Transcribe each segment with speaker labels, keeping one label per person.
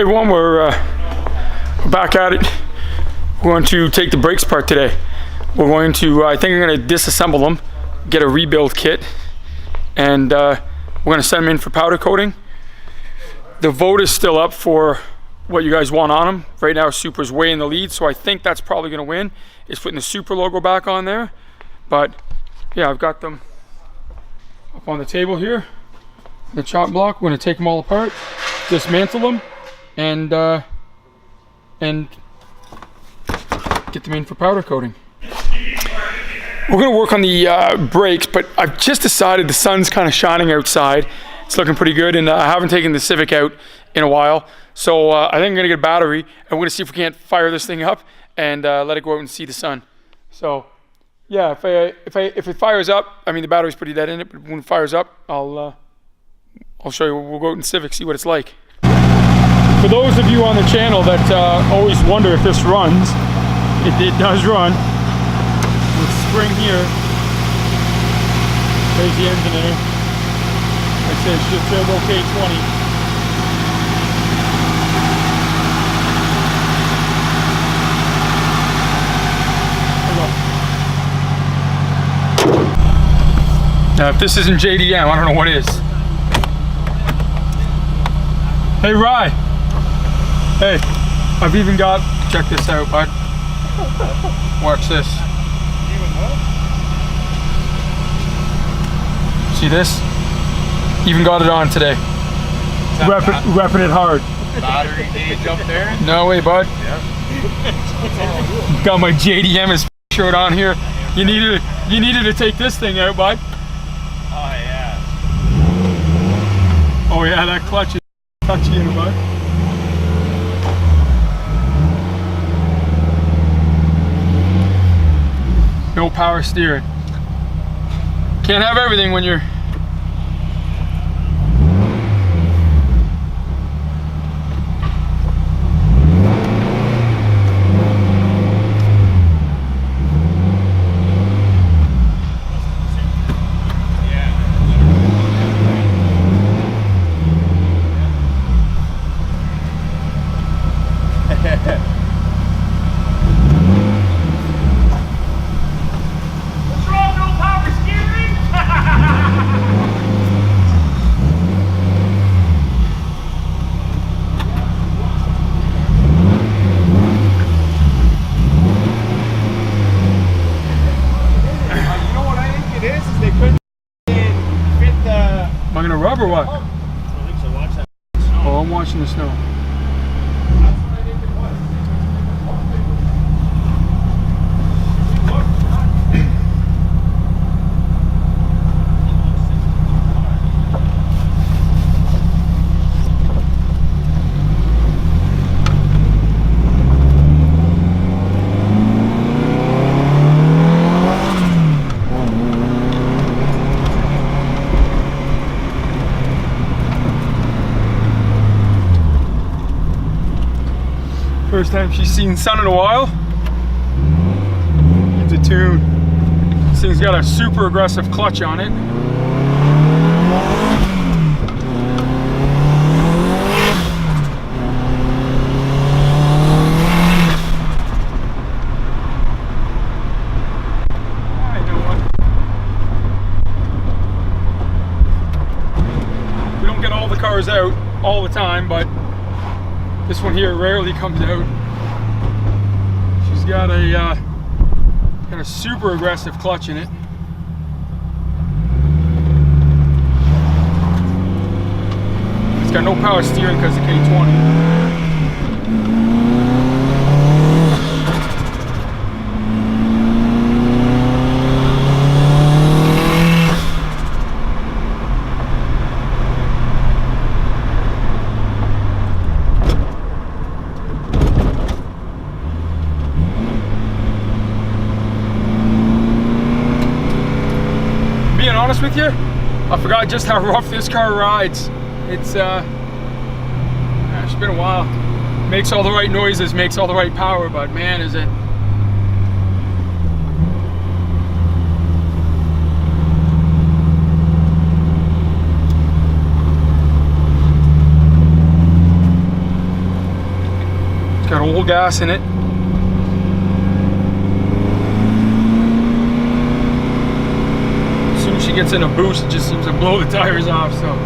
Speaker 1: Hey everyone, we're back at it. We're going to take the brakes apart today. We're going to, I think I'm going to disassemble them, get a rebuild kit, and we're going to send them in for powder coating. The vote is still up for what you guys want on them. Right now Supra's way in the lead, so I think that's probably going to win, is putting the Supra logo back on there. But yeah, I've got them up on the table here, the chop block. We're going to take them all apart, dismantle them, and get them in for powder coating. We're going to work on the brakes, but I've just decided the sun's kind of shining outside. It's looking pretty good, and I haven't taken the Civic out in a while, so I think I'm going to get a battery, and we're going to see if we can't fire this thing up and let it go out and see the sun. So yeah, if it fires up, I mean the battery's pretty dead in it, but when it fires up, I'll show you. We'll go out in Civic, see what it's like. For those of you on the channel that always wonder if this runs, it does run. With spring here, there's the engine in it. Like I said, it's just Turbo K20. Now, if this isn't JDM, I don't know what is. Hey, Rye. Hey, I've even got, check this out, bud. Watch this. See this? Even got it on today. Repping it hard.
Speaker 2: Battery gauge up there?
Speaker 1: No way, bud.
Speaker 2: Yeah.
Speaker 1: Got my JDM shirt on here. You needed to take this thing out, bud.
Speaker 2: Oh yeah.
Speaker 1: Oh yeah, that clutch is touchy in it, bud. No power steering. Can't have everything when you're... Am I gonna rub or what?
Speaker 2: I think so. Watch that.
Speaker 1: Oh, I'm watching the snow. First time she's seen sun in a while. It's a tune. This thing's got a super aggressive clutch on it. I know what. We don't get all the cars out all the time, but this one here rarely comes out. She's got a super aggressive clutch in it. It's got no power steering because of K20. Honest with you, I forgot just how rough this car rides. It's been a while. Makes all the right noises, makes all the right power, but man, is it. full gas in it. As soon as she gets in a boost, it just seems to blow the tires off, so.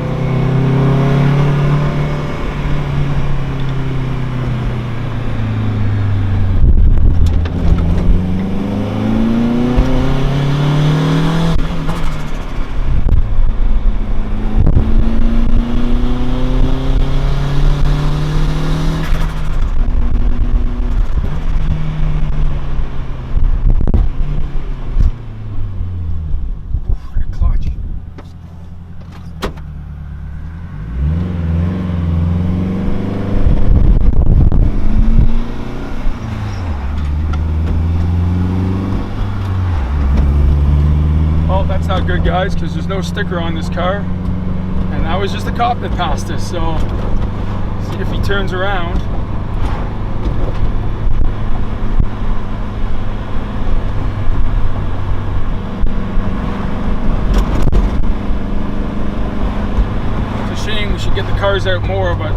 Speaker 1: That's not good, guys, because there's no sticker on this car, and that was just a cop that passed us. So see if he turns around. It's a shame. We should get the cars out more, but I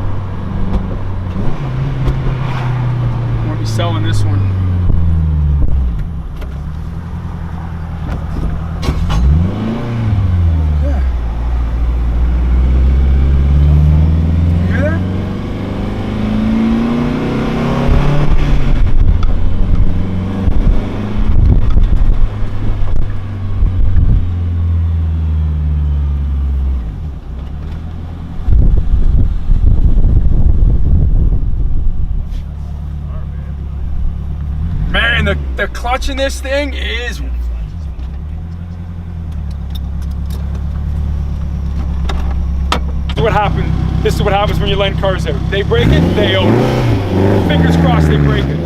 Speaker 1: won't be selling this one. The clutch in this thing is what happened. This is what happens when you lend cars out. They break it, they own it. Fingers crossed they break it.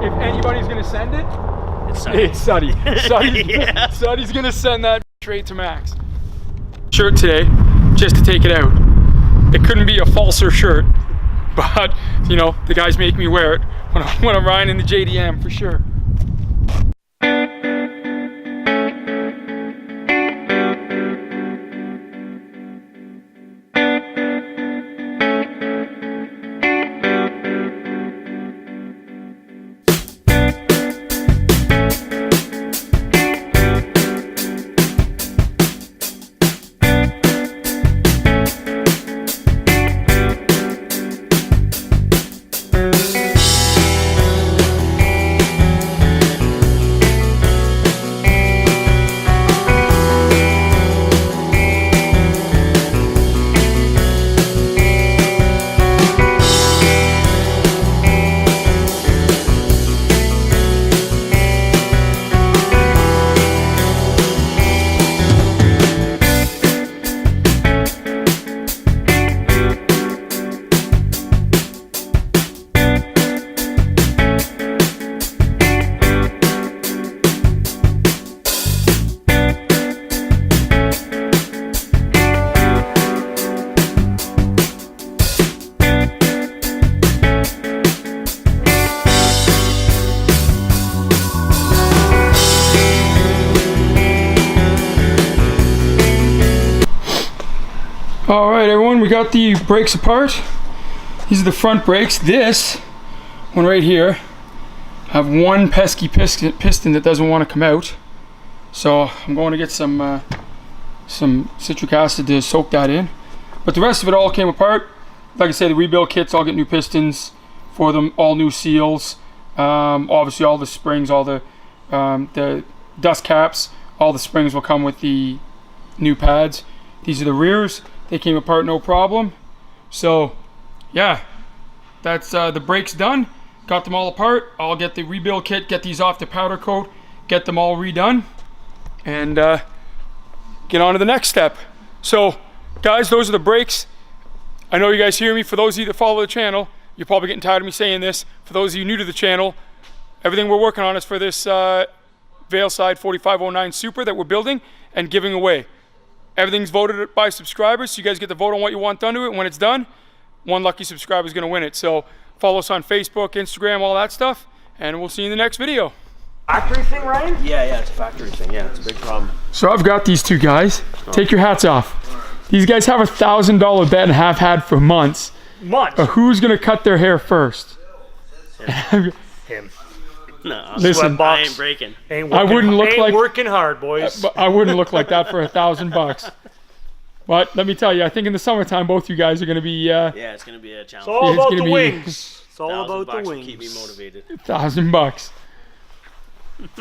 Speaker 1: If anybody's gonna send it, it's Suddy.
Speaker 2: Yeah.
Speaker 1: Suddy's gonna send that straight to Max. Shirt today, just to take it out. It couldn't be a falser shirt, but you know, the guys make me wear it when I'm riding in the JDM for sure. All right, everyone, we got the brakes apart. These are the front brakes. This one right here have one pesky piston that doesn't want to come out. So I'm going to get some citric acid to soak that in. But the rest of it all came apart. Like I said, the rebuild kits all get new pistons for them, all new seals. Obviously all the springs, all the dust caps, all the springs will come with the new pads. These are the rears. They came apart no problem. So yeah, that's the brakes done. Got them all apart. I'll get the rebuild kit, get these off the powder coat, get them all redone, and get on to the next step. So guys, those are the brakes. I know you guys hear me. For those of you that follow the channel, you're probably getting tired of me saying this. For those of you new to the channel, everything we're working on is for this Veilside 4509 Supra that we're building and giving away. Everything's voted by subscribers, so you guys get to vote on what you want done to it. When it's done, one lucky subscriber is going to win it. So follow us on Facebook, Instagram, all that stuff, and we'll see you in the next video.
Speaker 3: Factory thing, Ryan?
Speaker 4: Yeah, it's a factory thing. Yeah, it's a big problem.
Speaker 1: So I've got these two guys. Take your hats off. These guys have $1,000 bet and have had for months. Who's gonna cut their hair first?
Speaker 3: Him.
Speaker 4: No,
Speaker 1: Listen,
Speaker 4: I ain't breaking.
Speaker 1: I wouldn't look like
Speaker 3: working hard, boys.
Speaker 1: but I wouldn't look like that for $1,000. But let me tell you, I think in the summertime, both you guys are gonna be
Speaker 4: Yeah, it's gonna be a challenge.
Speaker 3: It's all
Speaker 1: It's
Speaker 3: about
Speaker 1: gonna
Speaker 3: the
Speaker 1: be
Speaker 3: wings. It's all
Speaker 4: $1,000
Speaker 3: about the
Speaker 4: to
Speaker 3: wings.
Speaker 4: keep me motivated.
Speaker 1: $1,000.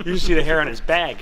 Speaker 3: You see the hair on his bag.